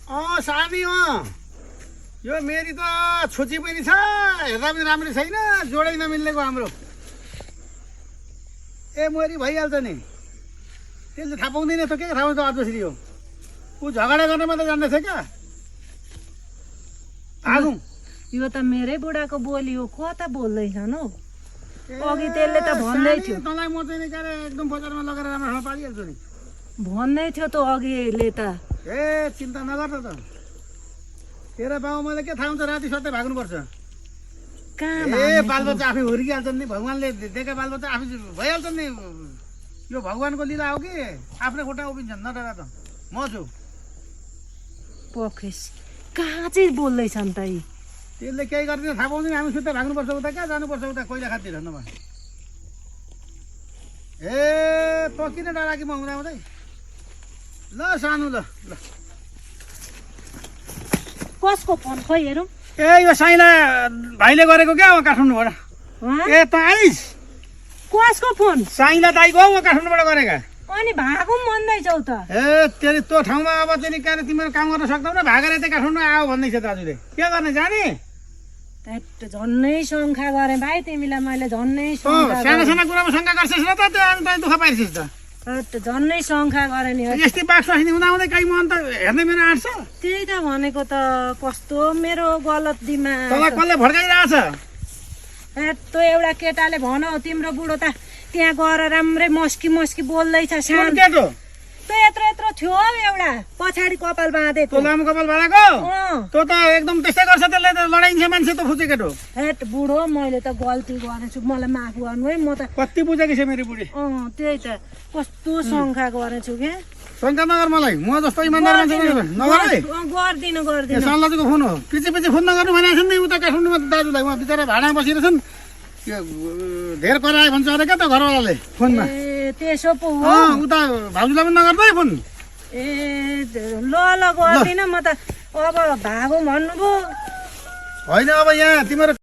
सानी यो मेरी त छोची पनि छ, हेर्दा पनि राम्रो छैन, जोडै नमिल्नेको हाम्रो। ए मोरी भइहाल्छ नि, त्यसले थाहा पाउँदैन त के थाहा पाउँछ अझसरी हो। ऊ झगडा गर्न मात्रै जान्दछ क्या। भागौँ। यो त मेरै बुढाको बोली हो, कता बोल्दैछन् हौ। अघि त्यसले त भन्दै थियो, तँलाई म चाहिँ के अरे एकदम बजारमा लगेर राम्रो पालिहाल्छु नि भन्दै थियो त अघिले त। ए चिन्ता नगर त। तेरो बाबुमाले के थाहा हुन्छ, राति सधैँ भाग्नुपर्छ। कहाँ ए बालबच्चा आफै हुर्किहाल्छन् नि, भगवान्ले दिएका बालबच्चा आफै भइहाल्छन् नि। यो भगवान्को लीला हो कि आफ्नै खुट्टा उभिन्छन्, नडरा त। म छु पखेस कहाँ चाहिँ बोल्दैछन् त यी। त्यसले केही गर्दैन, थाहा पाउँदैन। हामी सुत्दै भाग्नुपर्छ, उता कहाँ जानुपर्छ, उता कोइला खातिर नभए। ए त किन डाँडा कि म हुँदा हुँदै। ल सानो ल ल। कसको फोन खोइ हेरौँ। ए यो साइला भाइले गरेको क्या काठमाडौँबाट। ए त आइस कसको फोन? साइला दाइको हो, काठमाडौँबाट गरेका। अनि भागौँ भन्दैछौ त। ए तेरि त्यो ठाउँमा अब चाहिँ के अरे तिमीहरू काम गर्न सक्दैनौ, भागेर यतै काठमाडौँ आयो भन्दैछ दाजुले। के गर्ने जाने? झन्नै शङ्का गरेँ भाइ तिमीलाई मैले, झन्नै साना साना कुरामा शङ्का गर्छस् र त, त्यो अनि दुःख पाइरहेछस् त। झन्नै शङ्का गरेँ नि। यस्तै बाक्सनी हुँदाहुँदै कहीँ मन त हेर्ने मेरो आँट छ। त्यही त भनेको त, कस्तो मेरो गलत दिमाग। तँलाई कसले भड्काइरहेछ? त्यो एउटा केटाले भन तिम्रो बुढो त त्यहाँ गएर राम्रै मस्की मस्की बोल्दैछ। कुन केटो? त्यो यत्रो यत्रो थियो एउटा पछाडि कपाल बाँधेको। त्यो लामो कपाल बाँधेको? त्यो त एकदम त्यस्तै गर्छ, त्यसले त लडाइन्छ मान्छे त फुचे केटो। हेट बुढो, मैले त गल्ती गरेछु, मलाई माफ गर्नु है। म त कति बुझेकी छ मेरो बुढी। त्यही त कस्तो शङ्का गरेछु क्या। शङ्का नगर मलाई, म जस्तो इमान्दार मान्छे नगर है। गर्दिनँ गर्दिनँ। सालदाजुको फोन हो, पछि पछि फोन नगर्नु भनेको छ नि उता काठमाडौँमा दाजुलाई। उहाँ बिचरा भाडामा बसिरहेछन्, धेर करायो भन्छ अरे क्या त घरवालाले फोनमा। त्यसो पो हो। उता भाउजूलाई पनि नगर्दै फोन। ल ल गर्दिनँ म त। अब भागौँ भन्नुभयो होइन, अब यहाँ तिम्रो